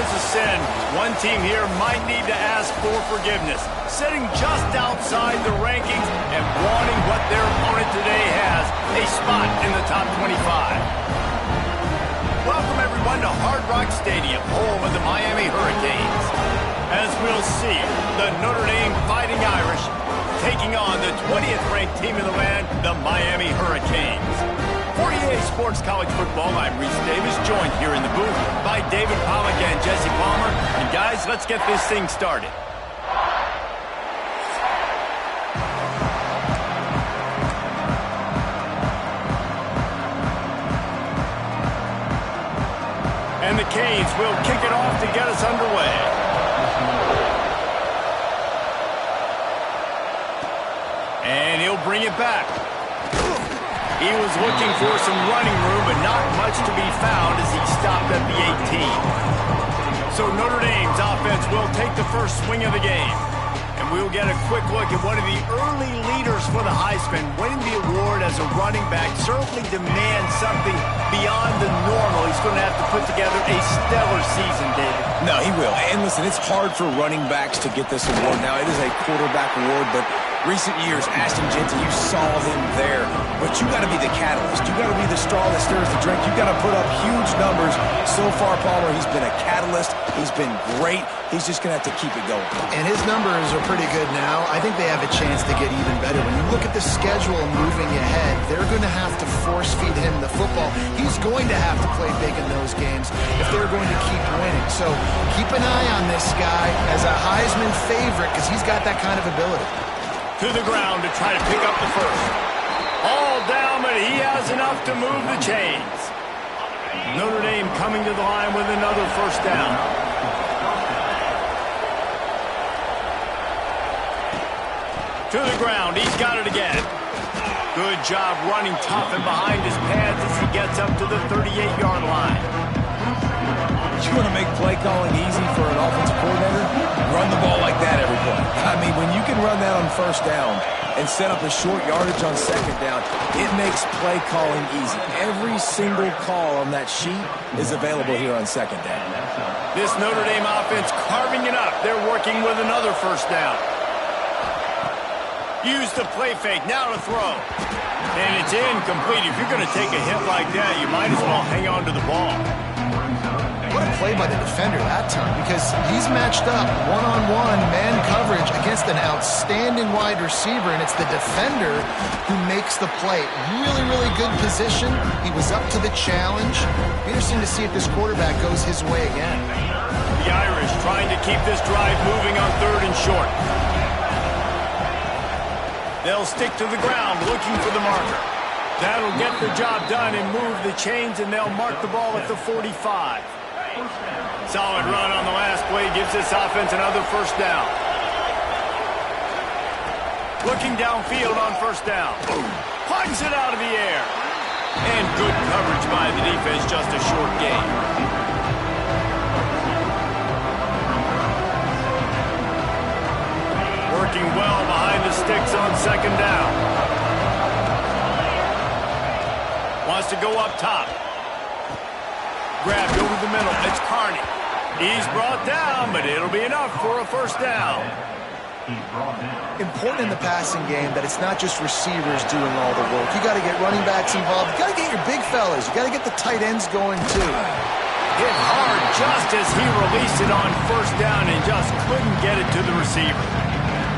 was a sin, one team here might need to ask for forgiveness. Sitting just outside the rankings and wanting what their opponent today has, a spot in the top 25. Welcome, everyone, to Hard Rock Stadium, home of the Miami Hurricanes. As we'll see, the Notre Dame Fighting Irish taking on the 20th ranked team in the land, the Miami Hurricanes. For EA Sports College Football, I'm Reese Davis, joined here in the booth by David Pollack and Jesse Palmer. And guys, let's get this thing started. And the Canes will kick it off to get us underway. And he'll bring it back. He was looking for some running room, but not much to be found as he stopped at the 18. So Notre Dame's offense will take the first swing of the game. And we'll get a quick look at one of the early leaders for the Heisman. Winning the award as a running back certainly demands something beyond the normal. He's going to have to put together a stellar season, David. No, he will. And listen, it's hard for running backs to get this award. Now, it is a quarterback award, but recent years, Ashton Jeanty, you saw him there. But you got to be the catalyst. You got to be the straw that stirs the drink. You got to put up huge numbers. So far, Palmer, he's been a catalyst. He's been great. He's just going to have to keep it going. And his numbers are pretty good now. I think they have a chance to get even better. When you look at the schedule moving ahead, they're going to have to force feed him the football. He's going to have to play big in those games if they're going to keep winning. So keep an eye on this guy as a Heisman favorite because he's got that kind of ability. To the ground to try to pick up the first. All down, but he has enough to move the chains. Notre Dame coming to the line with another first down. To the ground, he's got it again. Good job running tough and behind his pads as he gets up to the 38-yard line. You want to make play calling easy for an offensive coordinator? Run the ball like that every play. I mean, when you can run that on first down and set up a short yardage on second down, it makes play calling easy. Every single call on that sheet is available here on second down. This Notre Dame offense carving it up. They're working with another first down. Use the play fake, now to throw. And it's incomplete. If you're going to take a hit like that, you might as well hang on to the ball. What a play by the defender that time, because he's matched up one-on-one man coverage against an outstanding wide receiver, and it's the defender who makes the play. Really, really good position. He was up to the challenge. Interesting to see if this quarterback goes his way again. The Irish trying to keep this drive moving on third and short. They'll stick to the ground looking for the marker. That'll get the job done and move the chains, and they'll mark the ball at the 45. Solid run on the last play gives this offense another first down. Looking downfield on first down. Punts it out of the air. And good coverage by the defense, just a short gain. Working well behind the sticks on second down. Wants to go up top. Grabbed over the middle. It's Carney. He's brought down, but it'll be enough for a first down. Important in the passing game that it's not just receivers doing all the work. You got to get running backs involved. You got to get your big fellas. You got to get the tight ends going too. Hit hard just as he released it on first down and just couldn't get it to the receiver.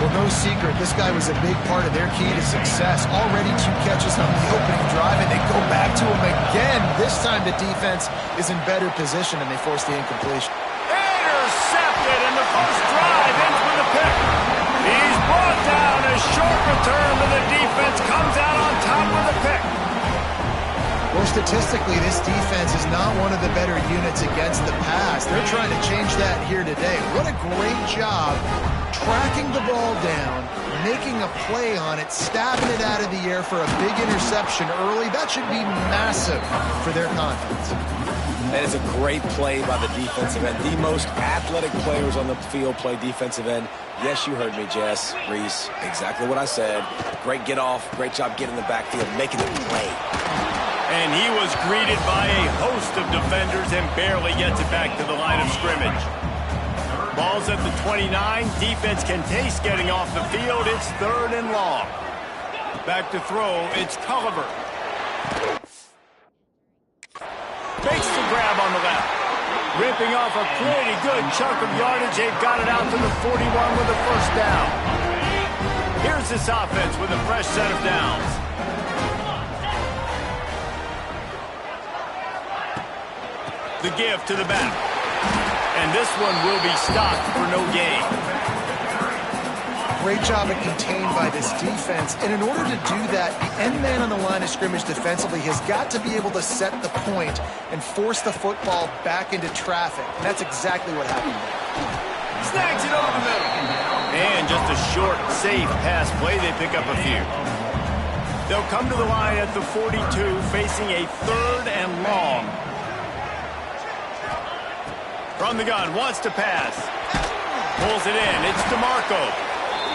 Well, no secret, this guy was a big part of their key to success. Already 2 catches on the opening drive, and they go back to him again. This time the defense is in better position, and they force the incompletion. Intercepted, and the first drive ends with a pick. He's brought down. A short return, but the defense comes out on top with a pick. Well, statistically, this defense is not one of the better units against the pass. They're trying to change that here today. What a great job tracking the ball down, making a play on it, stabbing it out of the air for a big interception early. That should be massive for their confidence. That is a great play by the defensive end. The most athletic players on the field play defensive end. Yes, you heard me, Jess, Reese. Exactly what I said. Great get off. Great job getting in the backfield, making the play. And he was greeted by a host of defenders and barely gets it back to the line of scrimmage. Ball's at the 29. Defense can taste getting off the field. It's 3rd and long. Back to throw. It's Culliver. Makes the grab on the left. Ripping off a pretty good chunk of yardage. They've got it out to the 41 with a first down. Here's this offense with a fresh set of downs. The give to the back. And this one will be stopped for no gain. Great job at contained by this defense. And in order to do that, the end man on the line of scrimmage defensively has got to be able to set the point and force the football back into traffic. And that's exactly what happened there. Snags it over the middle. And just a short, safe pass play. They pick up a few. They'll come to the line at the 42, facing a 3rd and long. From the gun, wants to pass. Pulls it in. It's DeMarco.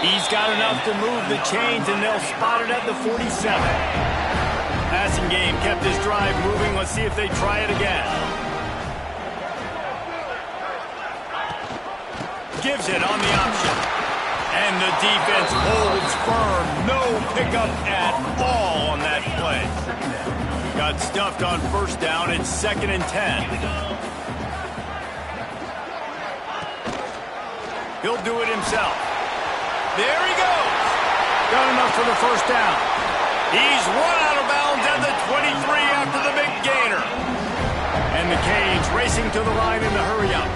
He's got enough to move the chains, and they'll spot it at the 47. Passing game kept this drive moving. Let's see if they try it again. Gives it on the option. And the defense holds firm. No pickup at all on that play. Got stuffed on first down. It's 2nd and 10. He'll do it himself. There he goes. Got enough for the first down. He's run out of bounds at the 23 after the big gainer. And the Canes racing to the line in the hurry-up.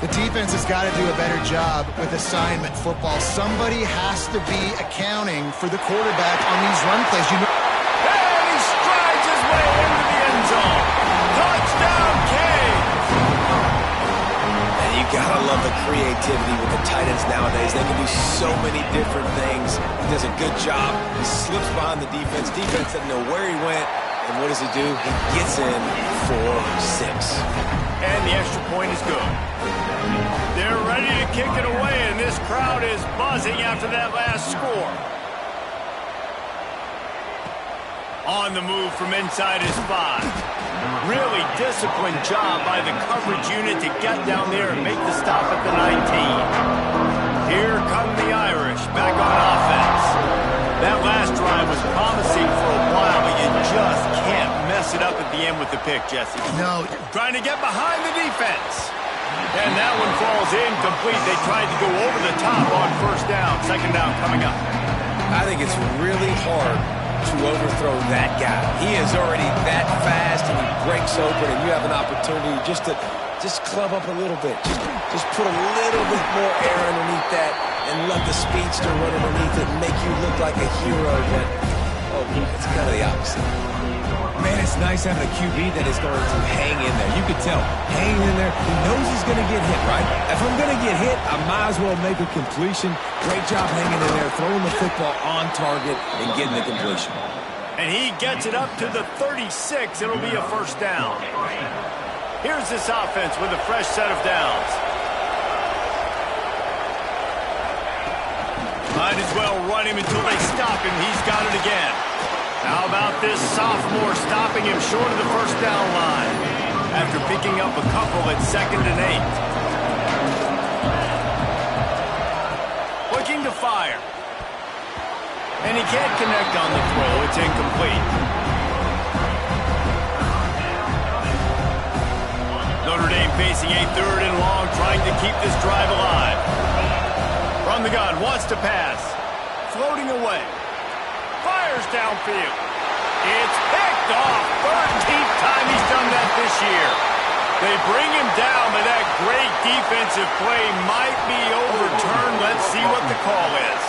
The defense has got to do a better job with assignment football. Somebody has to be accounting for the quarterback on these run plays. And he strides his way into the end zone. Touchdown, Canes! And you gotta love the creativity with the tight ends nowadays. They can do so many different things. He does a good job. He slips behind the defense. Defense doesn't know where he went. And what does he do? He gets in for 6. And the extra point is good. They're ready to kick it away, and this crowd is buzzing after that last score. On the move from inside his 5. Really disciplined job by the coverage unit to get down there and make the stop at the 19. Here come the Irish back on offense. That last drive was promising for a while, but you just can't mess it up at the end with the pick, Jesse. No. Trying to get behind the defense. And that one falls incomplete. They tried to go over the top on first down. 2nd down coming up. I think it's really hard to overthrow that guy. He is already that fast, and he breaks open, and you have an opportunity just to club up a little bit. Just put a little bit more air underneath that and let the speedster run underneath it and make you look like a hero, but it's kind of the opposite. Man, it's nice having a QB that is going to hang in there. You can tell, hanging in there, he knows he's going to get hit, right? If I'm going to get hit, I might as well make a completion. Great job hanging in there, throwing the football on target and getting the completion. And he gets it up to the 36. It'll be a first down. Here's this offense with a fresh set of downs. Might as well run him until they stop him. He's got it again. How about this sophomore stopping him short of the first down line after picking up a couple at 2nd and 8. Looking to fire. And he can't connect on the throw. It's incomplete. Notre Dame facing a 3rd and long, trying to keep this drive alive. From the gun, wants to pass. Floating away. Fires downfield. It's picked off. 13th time he's done that this year. They bring him down, but that great defensive play might be overturned. Let's see what the call is.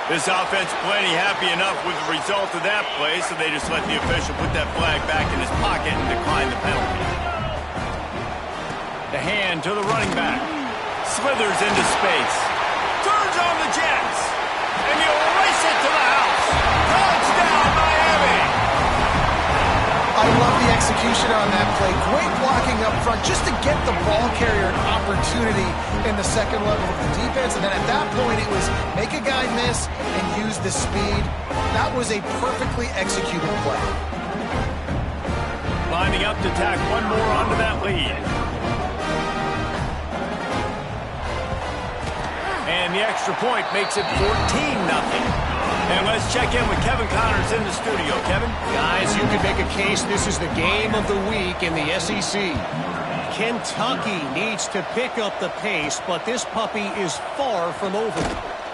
This offense plenty happy enough with the result of that play, so they just let the official put that flag back in his pocket and decline the penalty. The hand to the running back. Slithers into space. Turns on the Jets. And he'll race it to the house. Touchdown, Miami! I I love the execution on that play. Great blocking up front just to get the ball carrier an opportunity in the second level of the defense. And then at that point, it was make a guy miss and use the speed. That was a perfectly executed play. Lining up to tack one more onto that lead. And the extra point makes it 14-0. And let's check in with Kevin Connors in the studio. Kevin? Guys, you could make a case this is the game of the week in the SEC. Kentucky needs to pick up the pace, but this puppy is far from over.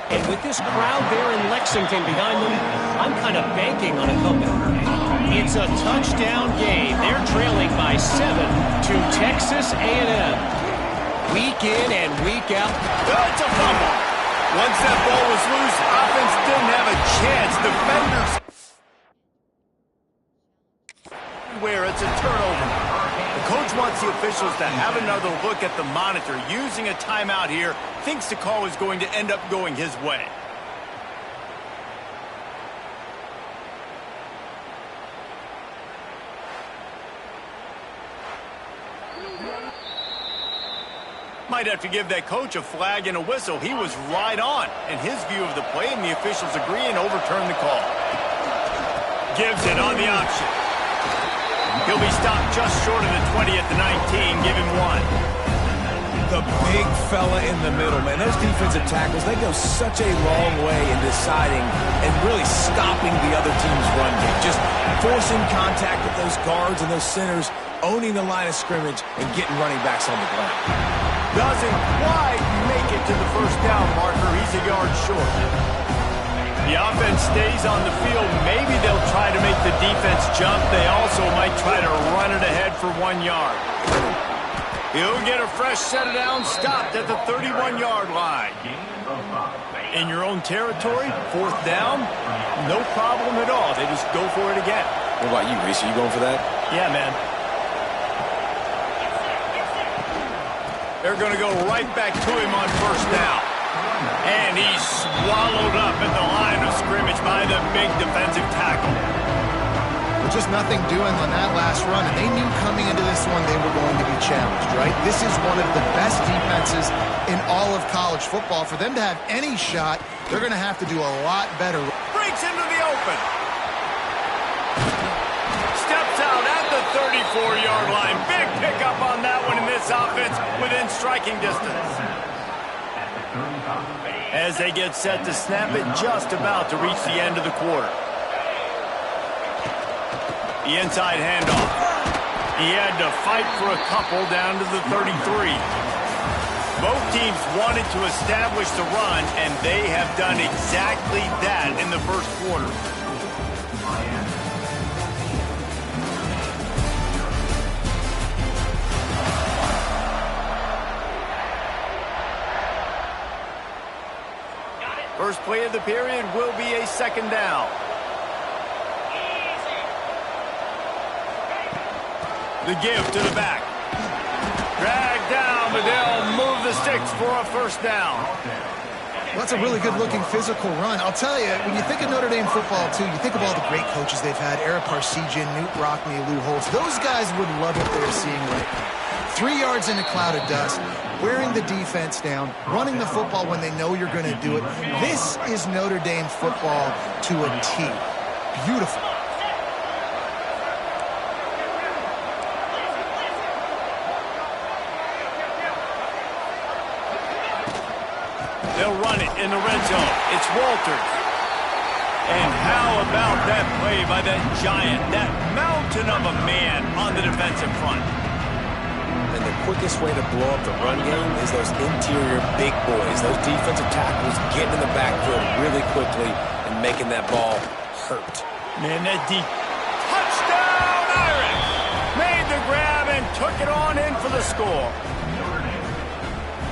And with this crowd there in Lexington behind them, I'm kind of banking on a comeback. It's a touchdown game. They're trailing by 7 to Texas A&M. Week in and week out. Oh, it's a fumble. Once that ball was loose, offense didn't have a chance. Defenders. Where it's a turnover. The coach wants the officials to have another look at the monitor. Using a timeout here, thinks the call is going to end up going his way. Might have to give that coach a flag and a whistle. He was right on in his view of the play, and the officials agree and overturn the call. Gives it on the option. He'll be stopped just short of the 20 at the 19. Give him 1. The big fella in the middle, man. Those defensive tackles, they go such a long way in deciding and really stopping the other team's run game. Just forcing contact with those guards and those centers, owning the line of scrimmage, and getting running backs on the ground. Doesn't quite make it to the first down marker. He's a yard short. The offense stays on the field. Maybe they'll try to make the defense jump. They also might try to run it ahead for 1 yard. He'll get a fresh set of downs, stopped at the 31-yard line. In your own territory, 4th down, no problem at all. They just go for it again. What about you, Reese? Are you going for that? Yeah, man. They're going to go right back to him on 1st down. And he's swallowed up at the line of scrimmage by the big defensive tackle. With just nothing doing on that last run, and they knew coming into this one they were going to be challenged, right? This is one of the best defenses in all of college football. For them to have any shot, they're going to have to do a lot better. Breaks into the open. Steps out at the 34-yard line. Big pickup on that one in this offense within striking distance. As they get set to snap it, just about to reach the end of the quarter. The inside handoff. He had to fight for a couple down to the 33. Both teams wanted to establish the run, and they have done exactly that in the first quarter. First play of the period will be a 2nd down. The give to the back. Drag down, but they'll move the sticks for a 1st down. Well, that's a really good-looking physical run. I'll tell you, when you think of Notre Dame football, too, you think of all the great coaches they've had, Ara Parseghian, Newt Rockne, Lou Holtz. Those guys would love what they're seeing right now. 3 yards in a cloud of dust, wearing the defense down, running the football when they know you're going to do it. This is Notre Dame football to a T. Beautiful. They'll run it in the red zone. It's Walters. And how about that play by that giant, that mountain of a man on the defensive front? And the quickest way to blow up the run game is those interior big boys, those defensive tackles getting in the backfield really quickly and making that ball hurt. Man, that deep touchdown, Irish! Made the grab and took it on in for the score.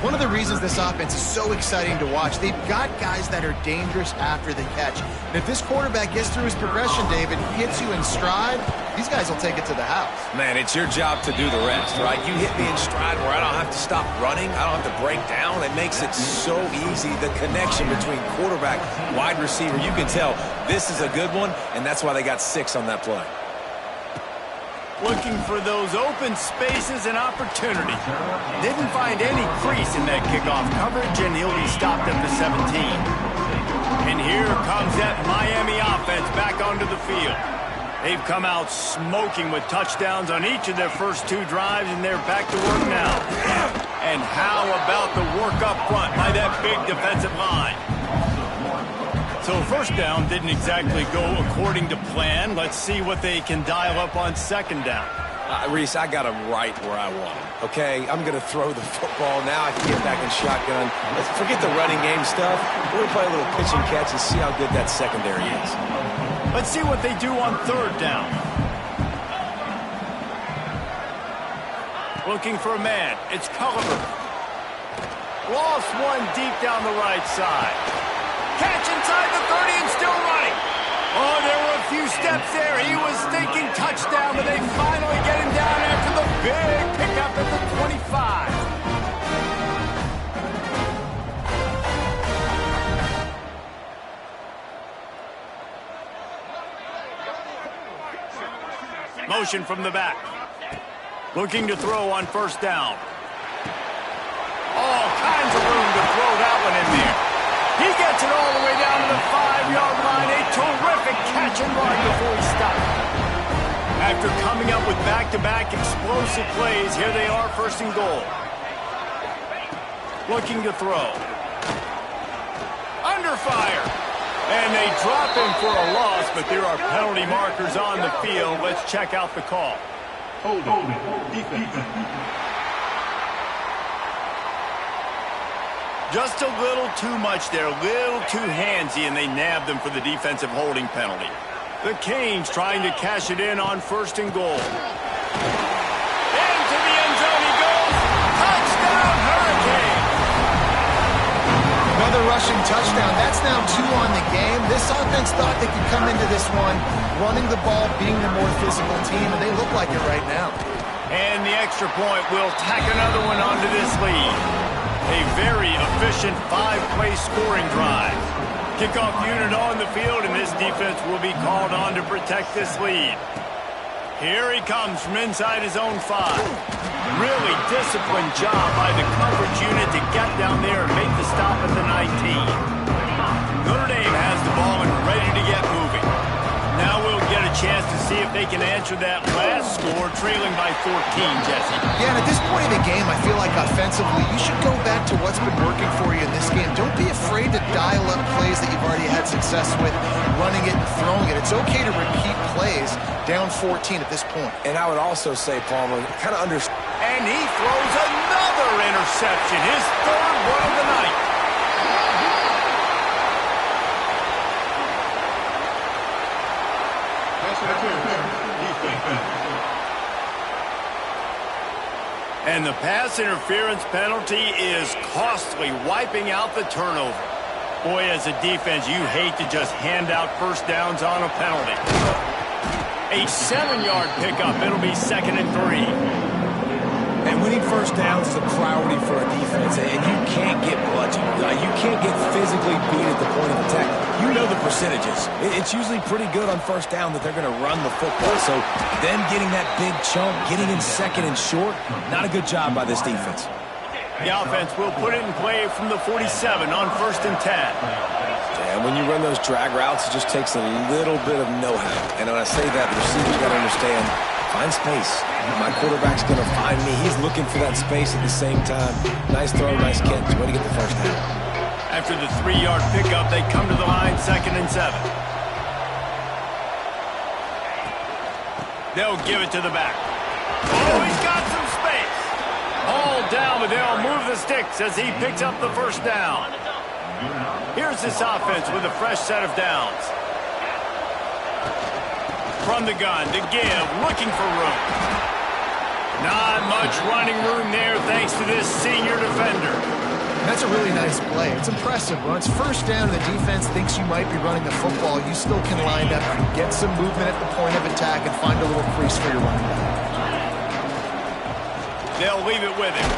One of the reasons this offense is so exciting to watch, they've got guys that are dangerous after the catch. And if this quarterback gets through his progression, David, hits you in stride, these guys will take it to the house. Man, it's your job to do the rest, right? You hit me in stride where I don't have to stop running. I don't have to break down. It makes it so easy, the connection between quarterback, wide receiver. You can tell this is a good one, and that's why they got 6 on that play. Looking for those open spaces and opportunities. Didn't find any crease in that kickoff coverage, and he'll be stopped at the 17. And here comes that Miami offense back onto the field. They've come out smoking with touchdowns on each of their first 2 drives, and they're back to work now. And how about the work up front by that big defensive line? So first down didn't exactly go according to plan. Let's see what they can dial up on second down. Reese, I got him right where I want him, okay? I'm going to throw the football. Now I can get back in shotgun. Let's forget the running game stuff. We're going to play a little pitch and catch and see how good that secondary is. Let's see what they do on third down. Looking for a man. It's Culliver. Lost one deep down the right side. Catch inside the 30 and still running. Oh, there were a few steps there. He was thinking touchdown, but they finally get him down after the big pickup at the 25. Motion from the back. Looking to throw on first down. All kinds of room to throw that one in there. He gets it all the way down to the 5-yard line. A terrific catch and run before he stopped. After coming up with back-to-back explosive plays, here they are, first and goal. Looking to throw. Under fire. And they drop him for a loss, but there are penalty markers on the field. Let's check out the call. Hold it. Defense. Just a little too much there, a little too handsy, and they nabbed them for the defensive holding penalty. The Canes trying to cash it in on first and goal. Into the end zone he goes. Touchdown, Hurricane! Another rushing touchdown. That's now 2 on the game. This offense thought they could come into this one running the ball, being the more physical team, and they look like it right now. And the extra point will tack another one onto this lead. A very efficient 5-play scoring drive. Kickoff unit on the field, and this defense will be called on to protect this lead. Here he comes from inside his own 5. Really disciplined job by the coverage unit to get down there and make the stop at the 19. Notre Dame has the ball and ready to get moving. Now we'll get a chance to see if they can answer that last score, trailing by 14, Jesse. Yeah, and at this point in the game, I feel like offensively, you should go back to what's been working for you in this game. Don't be afraid to dial up plays that you've already had success with, running it and throwing it. It's okay to repeat plays down 14 at this point. And I would also say, Palmer, kind of understand. And he throws another interception, his third one of the night. And the pass interference penalty is costly, wiping out the turnover. Boy, as a defense, you hate to just hand out first downs on a penalty. A 7-yard pickup. It'll be 2nd and 3. And winning first down is a priority for a defense, and you can't get bludgeoned. You can't get physically beat at the point of attack. You know the percentages. It's usually pretty good on first down that they're going to run the football. So them getting that big chunk, getting in 2nd and short, not a good job by this defense. The offense will put it in play from the 47 on 1st and 10. And when you run those drag routes, it just takes a little bit of know-how. And when I say that, the receiver's got to understand, find space. My quarterback's going to find me. He's looking for that space at the same time. Nice throw, nice catch. Way to get the first down. After the 3-yard pickup, they come to the line, 2nd and 7. They'll give it to the back. Oh, he's got some space. All down, but they'll move the sticks as he picks up the first down. Here's this offense with a fresh set of downs. From the gun to give, looking for room. Not much running room there thanks to this senior defender. That's a really nice play. It's impressive. When it's first down and the defense thinks you might be running the football, you still can line up and get some movement at the point of attack and find a little crease for your running back. They'll leave it with him.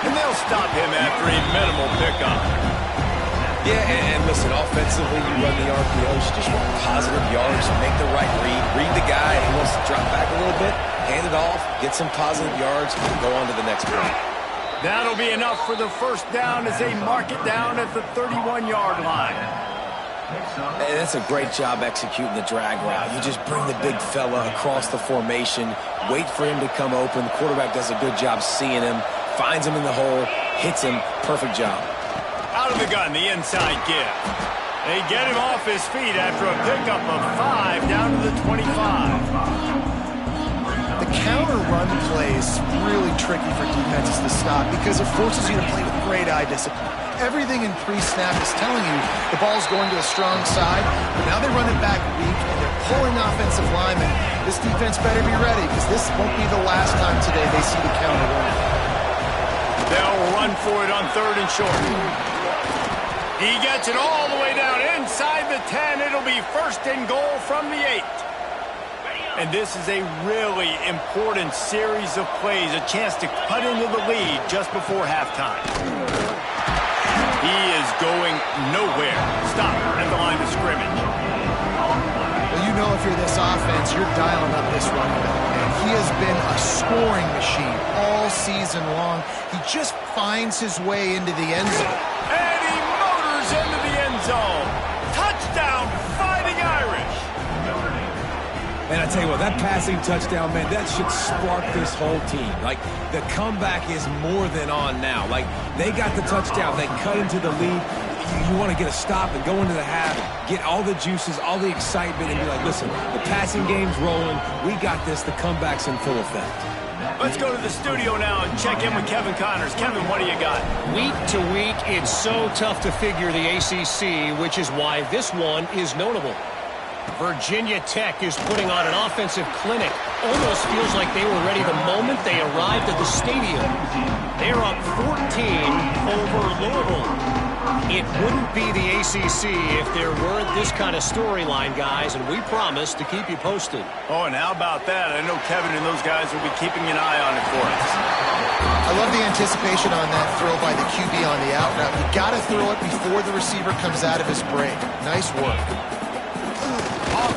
And they'll stop him after a minimal pickup. Yeah, and listen, offensively, you run the RPOs, you just want positive yards, make the right read the guy, and he wants to drop back a little bit, hand it off, get some positive yards, and go on to the next play. That'll be enough for the first down as they mark it down at the 31-yard line. And that's a great job executing the drag route. You just bring the big fella across the formation, wait for him to come open. The quarterback does a good job seeing him, finds him in the hole, hits him. Perfect job. Out of the gun, the inside give. They get him off his feet after a pickup of 5 down to the 25. The counter run play is really tricky for defenses to stop because it forces you to play with great eye discipline. Everything in pre-snap is telling you the ball's going to a strong side, but now they run it back weak and they're pulling offensive linemen. This defense better be ready because this won't be the last time today they see the counter run. They'll run for it on 3rd and short. He gets it all the way down inside the 10. It'll be 1st and goal from the 8. And this is a really important series of plays, a chance to cut into the lead just before halftime. He is going nowhere. Stop at the line of scrimmage. Well, you know if you're this offense, you're dialing up this running back, man. He has been a scoring machine all season long. He just finds his way into the end zone. And he motors into the end zone. Touchdown, Fighting Irish. And I tell you what, that passing touchdown, man, that should spark this whole team. Like, the comeback is more than on now. Like, they got the touchdown. They cut into the lead. You want to get a stop and go into the half, get all the juices, all the excitement, and be like, listen, the passing game's rolling. We got this. The comeback's in full effect. Let's go to the studio now and check in with Kevin Connors. Kevin, what do you got? Week to week, it's so tough to figure the ACC, which is why this one is notable. Virginia Tech is putting on an offensive clinic. Almost feels like they were ready the moment they arrived at the stadium. They're up 14 over Louisville. It wouldn't be the ACC if there weren't this kind of storyline, guys, and we promise to keep you posted. Oh, and how about that? I know Kevin and those guys will be keeping an eye on it for us. I love the anticipation on that throw by the QB on the out route. You got to throw it before the receiver comes out of his break. Nice work.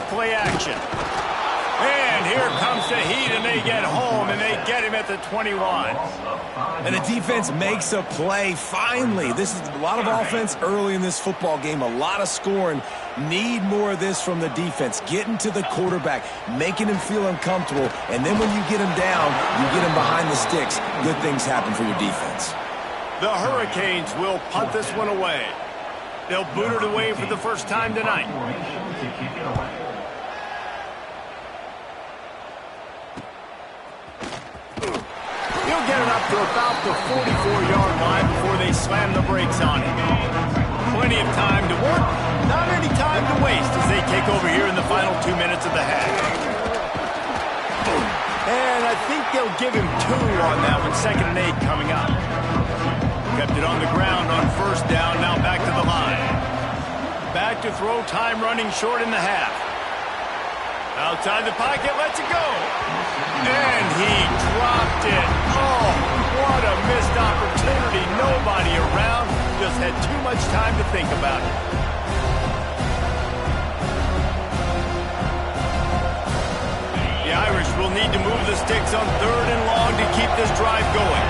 Play action. And here comes the heat, and they get home, and they get him at the 21. And the defense makes a play, finally. This is a lot of offense early in this football game, a lot of scoring. Need more of this from the defense. Getting to the quarterback, making him feel uncomfortable, and then when you get him down, you get him behind the sticks. Good things happen for your defense. The Hurricanes will punt this one away. They'll boot it away for the first time tonight. He'll get it up to about the 44-yard line before they slam the brakes on it. Plenty of time to work, not any time to waste as they take over here in the final 2 minutes of the half. And I think they'll give him 2 on that one, 2nd and 8 coming up. Kept it on the ground on 1st down, now back to the line. Back to throw, time running short in the half. Outside the pocket, lets it go. And he dropped it. Oh, what a missed opportunity. Nobody around. Just had too much time to think about it. The Irish will need to move the sticks on 3rd and long to keep this drive going.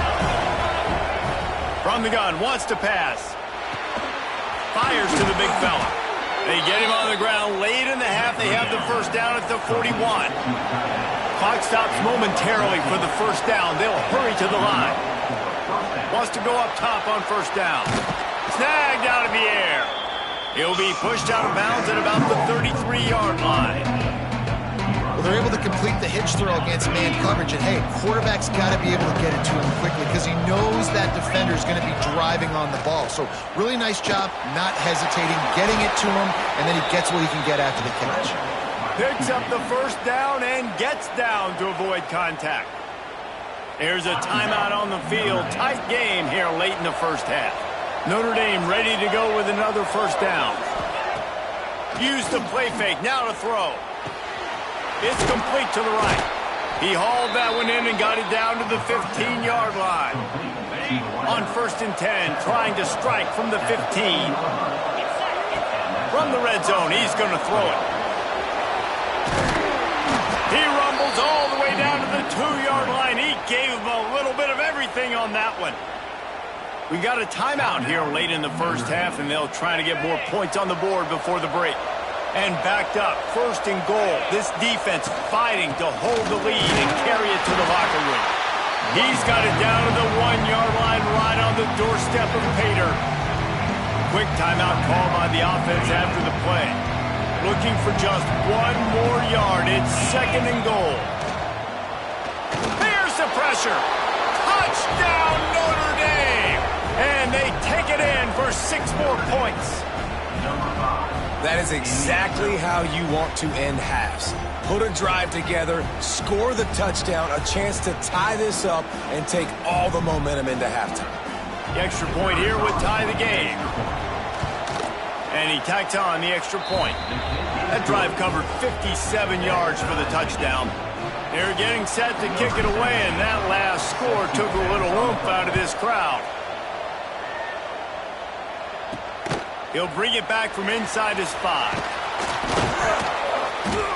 From the gun, wants to pass. Fires to the big fella. They get him on the ground late in the half. They have the first down at the 41. Clock stops momentarily for the first down. They'll hurry to the line. Wants to go up top on 1st down. Snagged out of the air. He'll be pushed out of bounds at about the 33-yard line. Well, they're able to complete the hitch throw against man coverage, and hey, quarterback's got to be able to get it to him quickly because he knows that defender is going to be driving on the ball. So really nice job, not hesitating, getting it to him, and then he gets what he can get after the catch. Picks up the first down and gets down to avoid contact. There's a timeout on the field. Tight game here late in the first half. Notre Dame ready to go with another first down. Use the play fake, now to throw. It's complete to the right. He hauled that one in and got it down to the 15-yard line. On 1st and 10, trying to strike from the 15. From the red zone, he's going to throw it. He rumbles all the way down to the 2-yard line. He gave him a little bit of everything on that one. We got a timeout here late in the first half, and they'll try to get more points on the board before the break. And backed up, 1st and goal. This defense fighting to hold the lead and carry it to the locker room. He's got it down to the 1-yard line right on the doorstep of Pater. Quick timeout call by the offense after the play. Looking for just 1 more yard. It's 2nd and goal. Here's the pressure. Touchdown, Notre Dame! And they take it in for 6 more points. That is exactly how you want to end halves. Put a drive together, score the touchdown, a chance to tie this up, and take all the momentum into halftime. The extra point here would tie the game. And he tacks on the extra point. That drive covered 57 yards for the touchdown. They're getting set to kick it away, and that last score took a little oomph out of this crowd. He'll bring it back from inside his 5.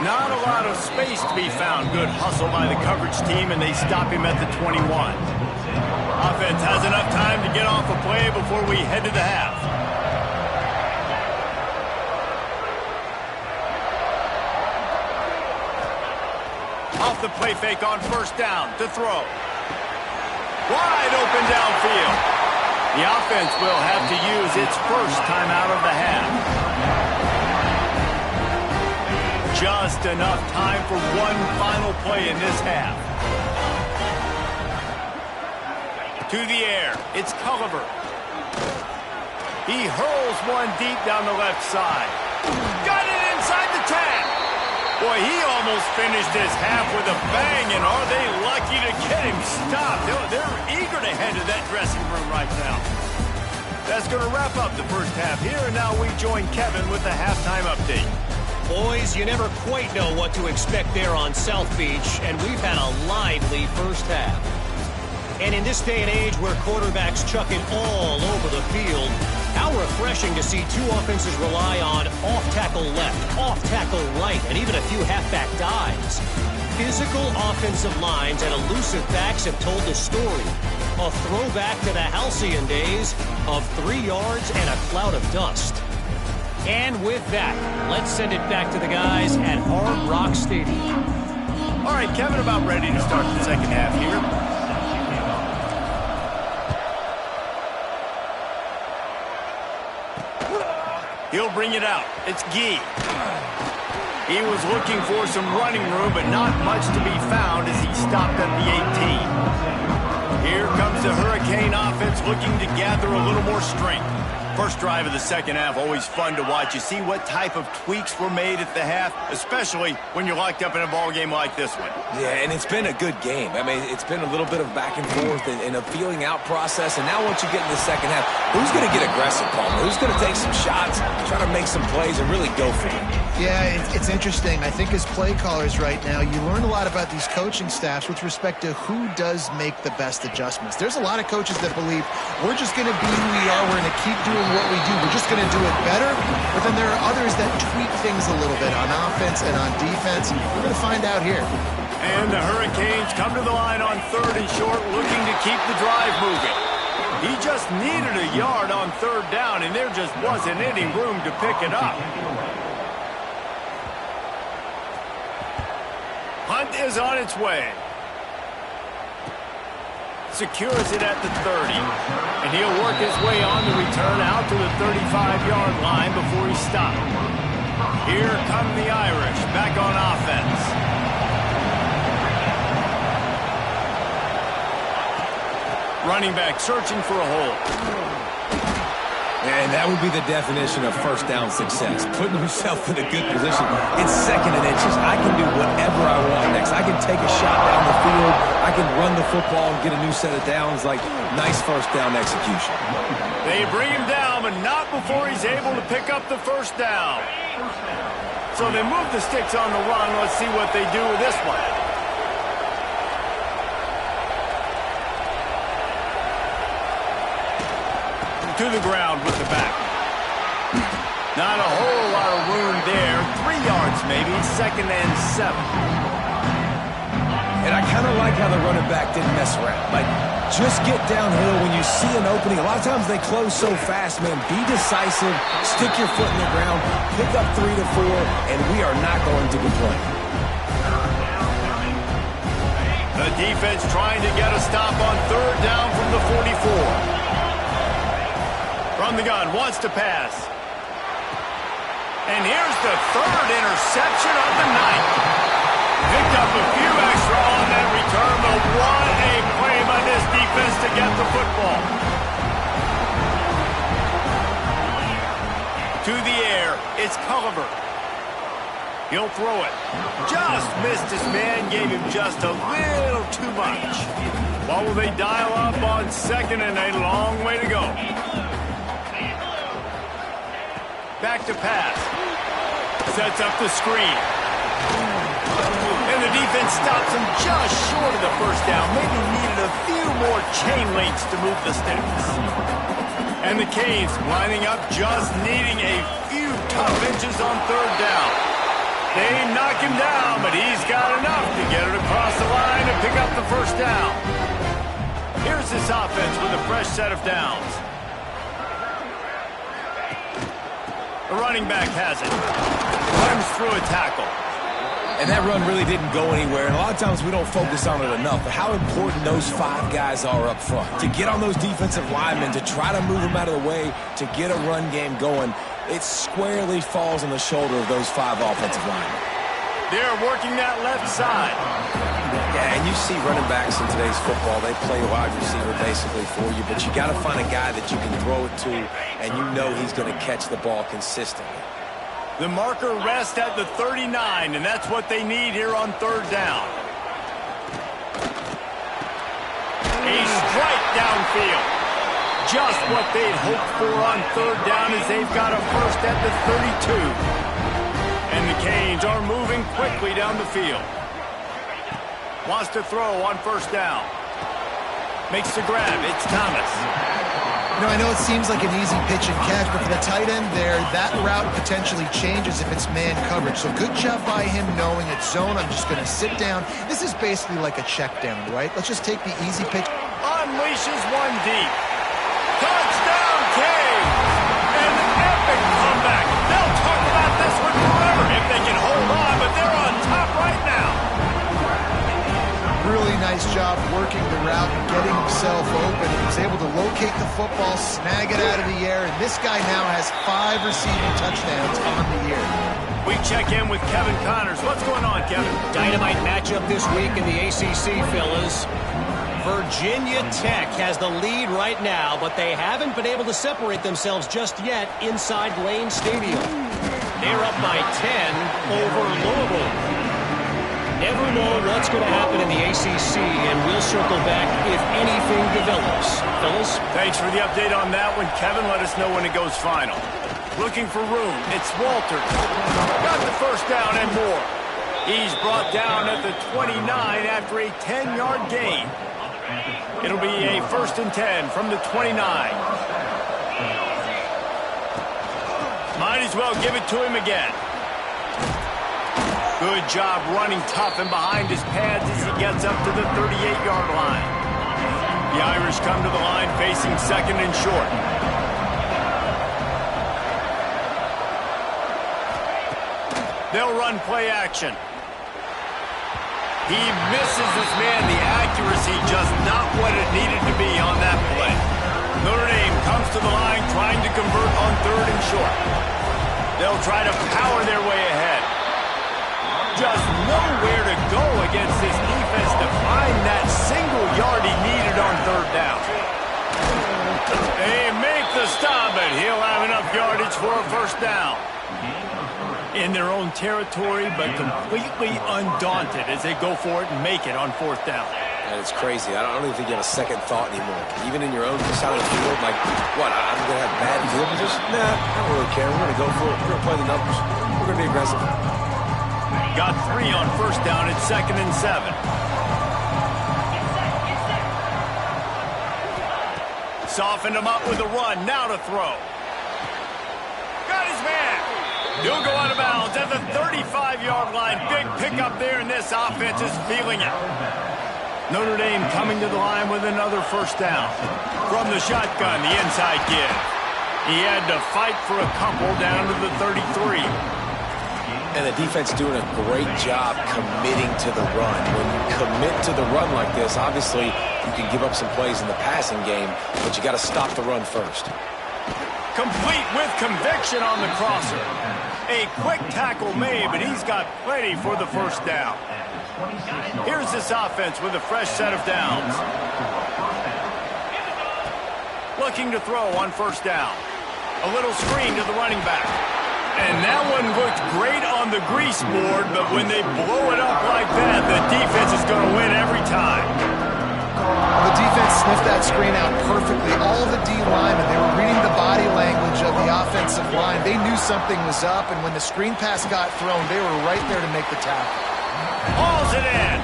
Not a lot of space to be found. Good hustle by the coverage team, and they stop him at the 21. Offense has enough time to get off a play before we head to the half. Off the play fake on 1st down to throw. Wide open downfield. The offense will have to use its first timeout of the half. Just enough time for one final play in this half. To the air, it's Culliver. He hurls one deep down the left side. Got it inside the 10. Boy, he almost finished this half with a bang, and are they lucky to get him stopped? They're eager to head to that dressing room right now. That's going to wrap up the first half here, and now we join Kevin with the halftime update. Boys, you never quite know what to expect there on South Beach, and we've had a lively first half. And in this day and age where quarterbacks chuck it all over the field, how refreshing to see 2 offenses rely on off-tackle left, off-tackle right, and even a few halfback dives. Physical offensive lines and elusive backs have told the story. A throwback to the halcyon days of 3 yards and a cloud of dust. And with that, let's send it back to the guys at Hard Rock Stadium. All right, Kevin, about ready to start the second half here. He'll bring it out. It's Gee. He was looking for some running room, but not much to be found as he stopped at the 18. Here comes the Hurricane offense looking to gather a little more strength. First drive of the second half, always fun to watch. You see what type of tweaks were made at the half, especially when you're locked up in a ball game like this one. Yeah, and it's been a good game. I mean, it's been a little bit of back and forth and a feeling out process. And now once you get in the second half, who's going to get aggressive, Palmer? Who's going to take some shots, try to make some plays, and really go for it? Yeah, it's interesting. I think as play callers right now, you learn a lot about these coaching staffs with respect to who does make the best adjustments. There's a lot of coaches that believe we're just going to be who we are. We're going to keep doing what we do. We're just going to do it better. But then there are others that tweak things a little bit on offense and on defense. We're going to find out here. And the Hurricanes come to the line on 3rd and short, looking to keep the drive moving. He just needed a yard on 3rd down, and there just wasn't any room to pick it up. Hunt is on its way. Secures it at the 30. And he'll work his way on the return out to the 35-yard line before he's stopped. Here come the Irish back on offense. Running back searching for a hole. And that would be the definition of first down success, putting yourself in a good position. It's 2nd and inches. I can do whatever I want next. I can take a shot down the field. I can run the football and get a new set of downs. Like, nice first down execution. They bring him down, but not before he's able to pick up the first down. So they move the sticks on the run. Let's see what they do with this one. To the ground with the back. Not a whole lot of room there. 3 yards maybe, 2nd and 7. And I kind of like how the running back didn't mess around. Like, just get downhill when you see an opening. A lot of times they close so fast, man. Be decisive, stick your foot in the ground, pick up 3 to 4, and we are not going to complain. The defense trying to get a stop on 3rd down from the 44. From the gun, wants to pass. And here's the 3rd interception of the night. Picked up a few extra on that return, but what a play by this defense to get the football. To the air, it's Culliver. He'll throw it. Just missed his man, gave him just a little too much. What will they dial up on 2nd and a long way to go? Back to pass. Sets up the screen. And the defense stops him just short of the 1st down. Maybe needed a few more chain links to move the sticks. And the Canes lining up, just needing a few tough inches on 3rd down. They knock him down, but he's got enough to get it across the line and pick up the 1st down. Here's this offense with a fresh set of downs. The running back has it. Runs through a tackle. And that run really didn't go anywhere. And a lot of times we don't focus on it enough. But how important those 5 guys are up front. To get on those defensive linemen, to try to move them out of the way, to get a run game going, it squarely falls on the shoulder of those 5 offensive linemen. They're working that left side. Yeah, and you see running backs in today's football, they play wide receiver basically for you, but you got to find a guy that you can throw it to, and you know he's going to catch the ball consistently. The marker rests at the 39, and that's what they need here on 3rd down. A strike downfield. Just what they'd hoped for on 3rd down as they've got a 1st at the 32. And the Canes are moving quickly down the field. Wants to throw on 1st down. Makes the grab. It's Thomas. You know, I know it seems like an easy pitch and catch, but for the tight end there, that route potentially changes if it's man coverage. So good job by him knowing it's zone. I'm just going to sit down. This is basically like a check down, right? Let's just take the easy pitch. Unleashes one deep. Touchdown, Canes! An epic comeback. They'll talk about this one forever if they can hold on, but they're on top right now. Really nice job working the route and getting himself open. He was able to locate the football, snag it out of the air, and this guy now has 5 receiving touchdowns on the year. We check in with Kevin Connors. What's going on, Kevin? Dynamite matchup this week in the ACC, fellas. Virginia Tech has the lead right now, but they haven't been able to separate themselves just yet inside Lane Stadium. They're up by 10 over Louisville. Never know what's going to happen in the ACC, and we'll circle back if anything develops. Fellas? Thanks for the update on that one, Kevin. Let us know when it goes final. Looking for room. It's Walters. Got the 1st down and more. He's brought down at the 29 after a 10-yard gain. It'll be a 1st and 10 from the 29. Might as well give it to him again. Good job running tough and behind his pads as he gets up to the 38-yard line. The Irish come to the line facing 2nd and short. They'll run play action. He misses his man. The accuracy just not what it needed to be on that play. Notre Dame comes to the line trying to convert on 3rd and short. They'll try to power their way ahead. Just nowhere to go against this defense to find that single yard he needed on 3rd down. They make the stop, but he'll have enough yardage for a 1st down. In their own territory, but completely undaunted as they go for it and make it on 4th down. And it's crazy. I don't even think you have a second thought anymore. Even in your own side of the field, like, what, I'm going to have bad field position? Nah, I don't really care. We're going to go for it. We're going to play the numbers. We're going to be aggressive. Got 3 on 1st down at 2nd and 7. Softened him up with a run. Now to throw. Got his man. He'll go out of bounds at the 35-yard line. Big pickup there, and this offense is feeling it. Notre Dame coming to the line with another first down. From the shotgun, the inside give. He had to fight for a couple down to the 33. And the defense doing a great job committing to the run. When you commit to the run like this, obviously you can give up some plays in the passing game, but you got to stop the run first. Complete with conviction on the crosser. A quick tackle made, but he's got plenty for the first down. Here's this offense with a fresh set of downs. Looking to throw on first down. A little screen to the running back. And that one looked great on the grease board, but when they blow it up like that, the defense is going to win every time. The defense sniffed that screen out perfectly. All the D linemen, they were reading the body language of the offensive line. They knew something was up, and when the screen pass got thrown, they were right there to make the tackle. Hauls it in.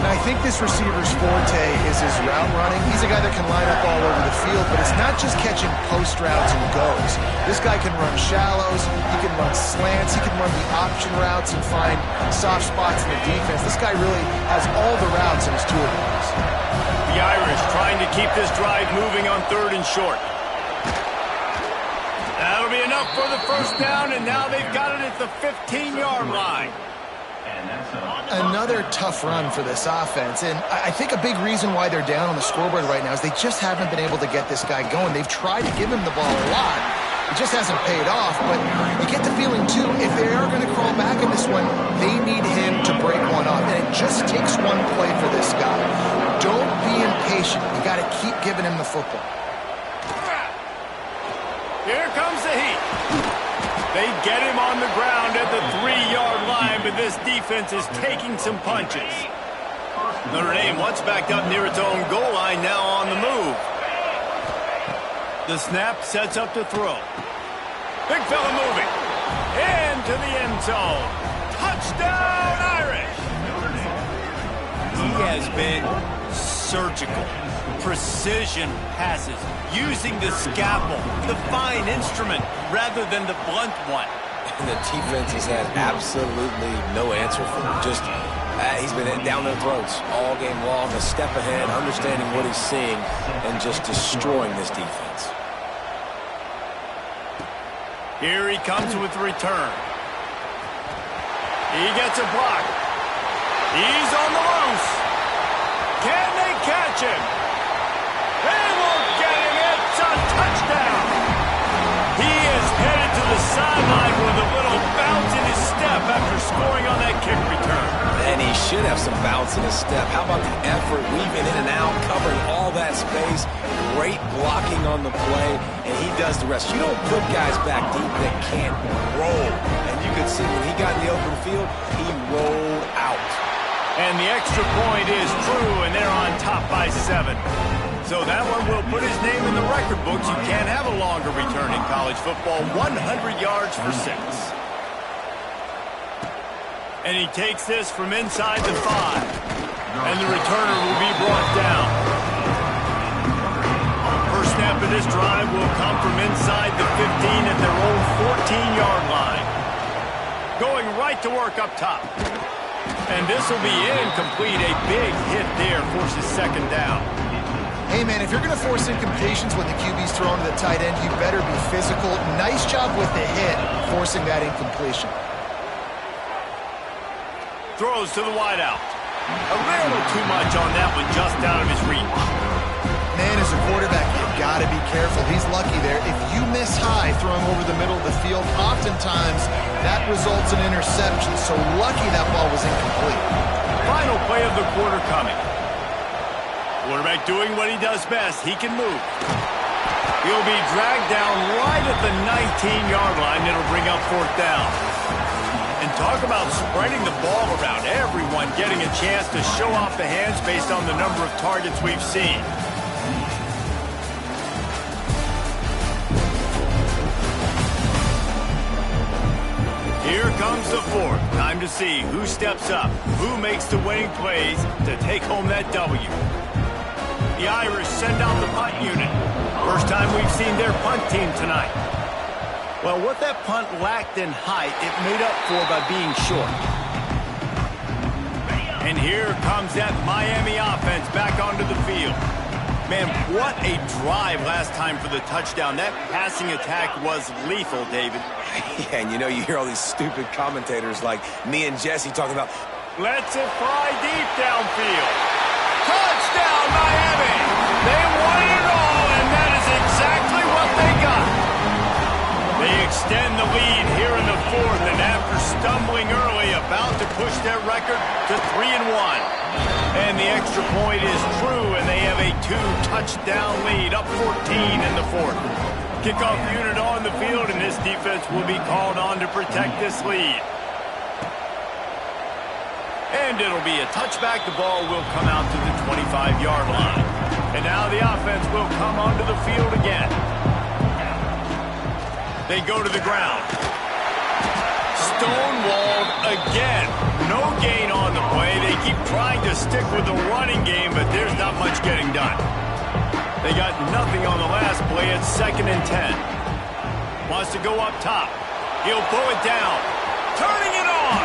And I think this receiver's forte is his route running. He's a guy that can line up all over the field, but it's not just catching post routes and goes. This guy can run shallows, he can run slants, he can run the option routes and find soft spots in the defense. This guy really has all the routes in his toolbox. The Irish trying to keep this drive moving on 3rd and short. That'll be enough for the first down, and now they've got it at the 15-yard line. Another tough run for this offense, and I think a big reason why they're down on the scoreboard right now is they just haven't been able to get this guy going. They've tried to give him the ball a lot. It just hasn't paid off, but you get the feeling, too, if they are going to crawl back in this one, they need him to break one off, and it just takes one play for this guy. Don't be impatient. You got to keep giving him the football. Here comes the heat. They get him on the ground at the 3-yard line, but this defense is taking some punches. Notre Dame once backed up near its own goal line, now on the move. The snap sets up to throw. Big fella moving. Into the end zone. Touchdown, Irish! He has been surgical. Precision passes, using the scalpel, the fine instrument, rather than the blunt one. And the defense has had absolutely no answer for him. Just, he's been down their throats all game long, a step ahead, understanding what he's seeing, and just destroying this defense. Here he comes with the return. He gets a block. He's on the loose. Can they catch him? They won't get him. It's a touchdown. He is headed to the sideline with a little bounce in his step after scoring on that kick return. And he should have some bounce in his step. How about the effort, weaving in and out, covering all that space, great blocking on the play, and he does the rest. You don't put guys back deep that can't roll. And you could see when he got in the open field, he rolled out. And the extra point is true, and they're on top by 7. So that one will put his name in the record books. You can't have a longer return in college football. 100 yards for 6. And he takes this from inside the 5. And the returner will be brought down. First snap of this drive will come from inside the 15 at their own 14-yard line. Going right to work up top. And this will be incomplete. A big hit there forces second down. Hey, man, if you're going to force incompletions when the QB's thrown to the tight end, you better be physical. Nice job with the hit, forcing that incompletion. Throws to the wideout. A little too much on that one, just out of his reach. Man, as a quarterback, you've got to be careful. He's lucky there. If you miss high throwing over the middle of the field, oftentimes that results in interception. So lucky that ball was incomplete. Final play of the quarter coming. Quarterback doing what he does best. He can move. He'll be dragged down right at the 19-yard line. It'll bring up 4th down. And talk about spreading the ball around. Everyone getting a chance to show off the hands based on the number of targets we've seen. Here comes the 4th. Time to see who steps up, who makes the winning plays to take home that W. The Irish send out the punt unit. First time we've seen their punt team tonight. Well, what that punt lacked in height, it made up for by being short. And here comes that Miami offense back onto the field. Man, what a drive last time for the touchdown. That passing attack was lethal, David. Yeah, and you know, you hear all these stupid commentators like me and Jesse talking about, lets it fly deep downfield. Touchdown, Miami! They won it all, and that is exactly what they got. They extend the lead here in the fourth, and after stumbling early, about to push their record to 3-1. And the extra point is true, and they have a 2-touchdown lead, up 14 in the fourth. Kickoff unit on the field, and this defense will be called on to protect this lead. And it'll be a touchback. The ball will come out to the 25-yard line. And now the offense will come onto the field again. They go to the ground. Stonewalled again. No gain on the play. They keep trying to stick with the running game, but there's not much getting done. They got nothing on the last play. It's 2nd and 10. Wants to go up top. He'll pull it down. Turning it on.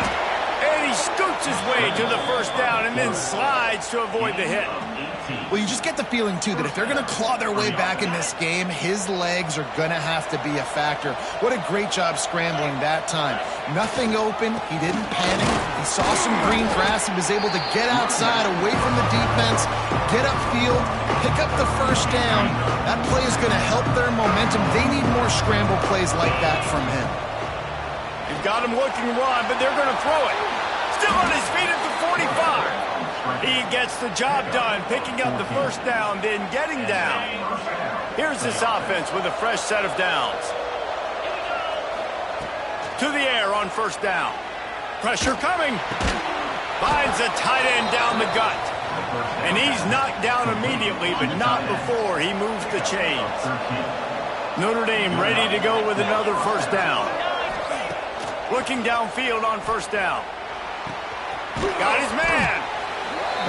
And he scoots his way to the first down and then slides to avoid the hit. Well, you just get the feeling, too, that if they're going to claw their way back in this game, his legs are going to have to be a factor. What a great job scrambling that time. Nothing open. He didn't panic. He saw some green grass. He was able to get outside, away from the defense, get upfield, pick up the first down. That play is going to help their momentum. They need more scramble plays like that from him. You've got him looking run, but they're going to throw it. Still on his feet at the 45. He gets the job done, picking up the first down, then getting down. Here's this offense with a fresh set of downs. To the air on first down. Pressure coming. Finds a tight end down the gut. And he's knocked down immediately, but not before he moves the chains. Notre Dame ready to go with another first down. Looking downfield on first down. Got his man.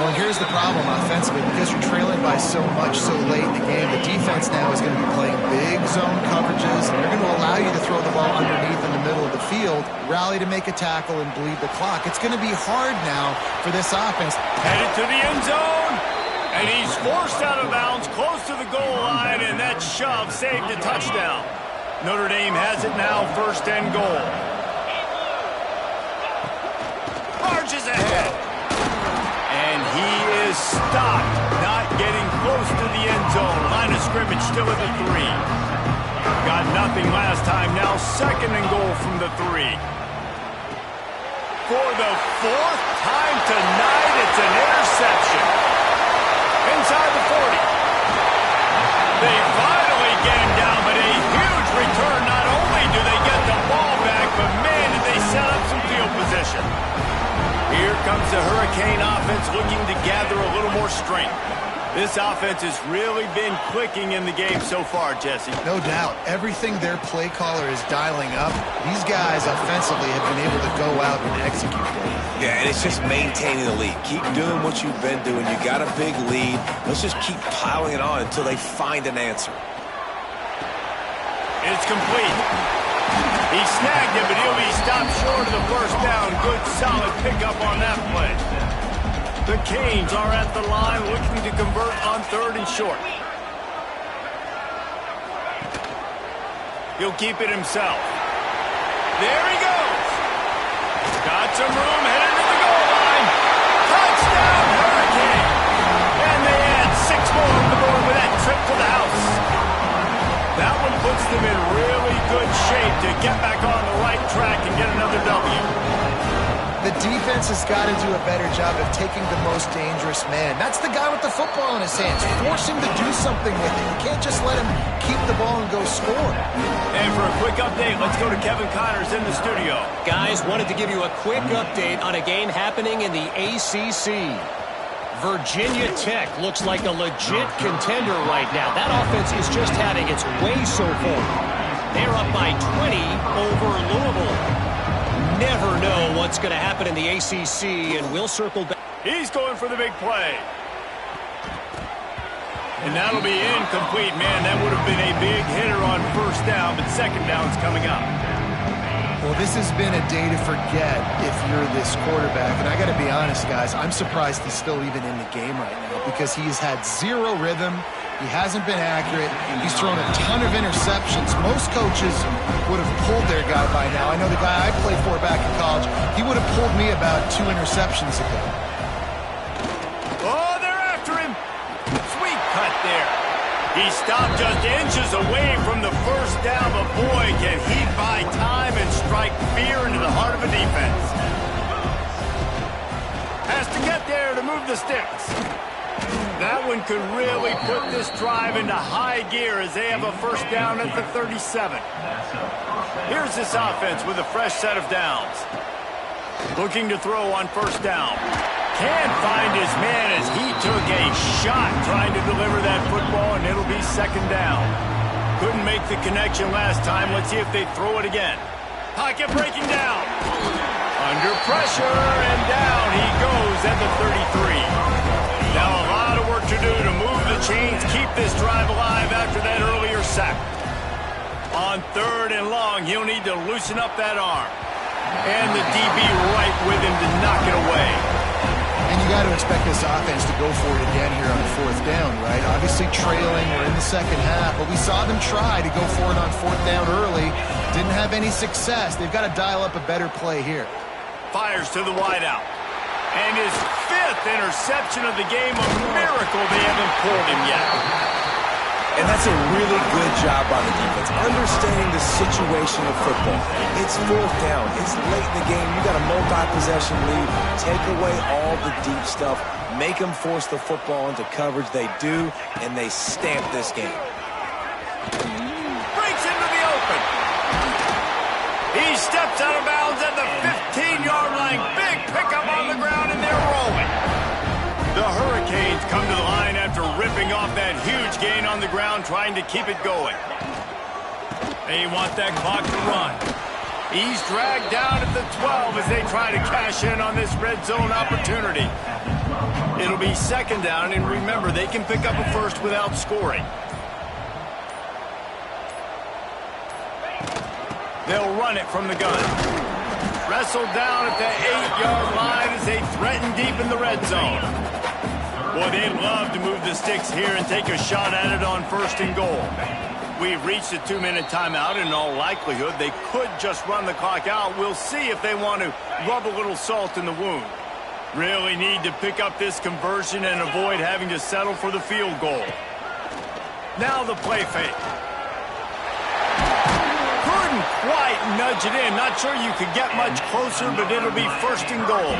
Well, here's the problem offensively. Because you're trailing by so much so late in the game, the defense now is going to be playing big zone coverages, and they're going to allow you to throw the ball underneath in the middle of the field, rally to make a tackle, and bleed the clock. It's going to be hard now for this offense. Headed to the end zone, and he's forced out of bounds close to the goal line, and that shove saved a touchdown. Notre Dame has it now, 1st and goal. Marches ahead. And he is stopped, not getting close to the end zone. Line of scrimmage still at the 3. Got nothing last time, now 2nd and goal from the 3. For the 4th time tonight, it's an interception. Inside the 40. They finally get him down, but a huge return. Not only do they get the ball back, but man, did they set up some field position. Here comes the Hurricane offense looking to gather a little more strength. This offense has really been clicking in the game so far, Jesse. No doubt. Everything their play caller is dialing up, these guys offensively have been able to go out and execute. yeah, and it's just maintaining the lead. Keep doing what you've been doing. You got a big lead. Let's just keep piling it on until they find an answer. It's complete. He snagged it, but he'll be stopped short of the first down. Good, solid pickup on that play. The Canes are at the line looking to convert on 3rd and short. He'll keep it himself. There he goes. Got some room, headed to the goal line. Touchdown, Hurricane. And they add 6 more on the board with that trip to the house. That one puts them in really good shape to get back on the right track and get another W. The defense has got to do a better job of taking the most dangerous man. That's the guy with the football in his hands. Force him to do something with it. You can't just let him keep the ball and go score. And for a quick update, let's go to Kevin Connors in the studio. Guys, wanted to give you a quick update on a game happening in the ACC. Virginia Tech looks like a legit contender right now. That offense is just having its way so far. They're up by 20 over Louisville. Never know what's going to happen in the ACC, and we'll circle back. He's going for the big play. And that'll be incomplete, man. That would have been a big hitter on first down, but second down's coming up. Well, this has been a day to forget if you're this quarterback. And I got to be honest, guys, I'm surprised he's still even in the game right now because he's had zero rhythm. He hasn't been accurate. He's thrown a ton of interceptions. Most coaches would have pulled their guy by now. I know the guy I played for back in college, he would have pulled me about 2 interceptions ago. Oh, they're after him. Sweet cut there. He stopped just inches away from the first down, but boy, can he buy time and strike fear into the heart of a defense. Has to get there to move the sticks. That one could really put this drive into high gear as they have a first down at the 37. Here's this offense with a fresh set of downs. Looking to throw on first down. Can't find his man as he took a shot trying to deliver that football, and it'll be second down. Couldn't make the connection last time. Let's see if they throw it again. Pocket breaking down. Under pressure, and down he goes at the 33. Now a lot of work to do to move the chains, keep this drive alive after that earlier sack. On third and long, he'll need to loosen up that arm. And the DB right with him to knock it away. And you got to expect this offense to go for it again here on fourth down, right? Obviously trailing, we're in the second half, but we saw them try to go for it on fourth down early. Didn't have any success. They've got to dial up a better play here. Fires to the wideout. And his 5th interception of the game, a miracle they haven't pulled him yet. And that's a really good job by the defense, understanding the situation of football. It's fourth down. It's late in the game. You got a multi-possession lead. Take away all the deep stuff. Make them force the football into coverage. They do, and they stamp this game. Breaks into the open. He steps out of bounds at the 15-yard line. Big pickup on the ground, and they're rolling. The Hurricanes come to the line after ripping off that huge gain on the ground, trying to keep it going. They want that clock to run. He's dragged down at the 12 as they try to cash in on this red zone opportunity. It'll be second down, and remember, they can pick up a first without scoring. They'll run it from the gun. Wrestled down at the 8-yard line as they threaten deep in the red zone. Boy, they'd love to move the sticks here and take a shot at it on first and goal. We've reached a 2-minute timeout, and in all likelihood, they could just run the clock out. We'll see if they want to rub a little salt in the wound. Really need to pick up this conversion and avoid having to settle for the field goal. Now the play fake. Couldn't quite nudge it in. Not sure you could get much closer, but it'll be first and goal.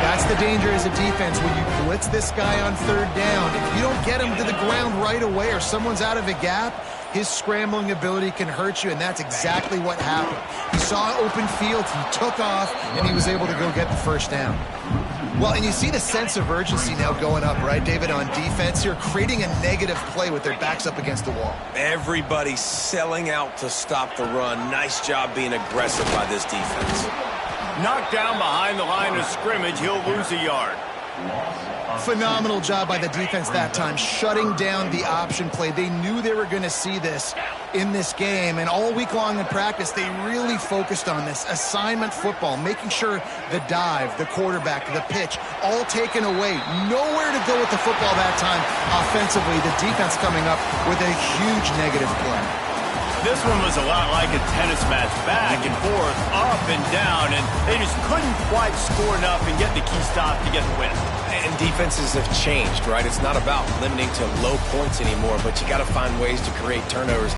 That's the danger as a defense when you blitz this guy on third down. If you don't get him to the ground right away or someone's out of a gap, his scrambling ability can hurt you, and that's exactly what happened. He saw open field, he took off, and he was able to go get the first down. Well, and you see the sense of urgency now going up, right, David, on defense here, creating a negative play with their backs up against the wall. Everybody's selling out to stop the run. Nice job being aggressive by this defense. Knocked down behind the line of scrimmage, he'll lose a yard. Phenomenal job by the defense that time, shutting down the option play. They knew they were going to see this in this game, and all week long in practice, they really focused on this assignment football, making sure the dive, the quarterback, the pitch, all taken away. Nowhere to go with the football that time offensively. The defense coming up with a huge negative play. This one was a lot like a tennis match, back and forth, up and down, and they just couldn't quite score enough and get the key stop to get the win. And defenses have changed, right? It's not about limiting to low points anymore, but you got to find ways to create turnovers.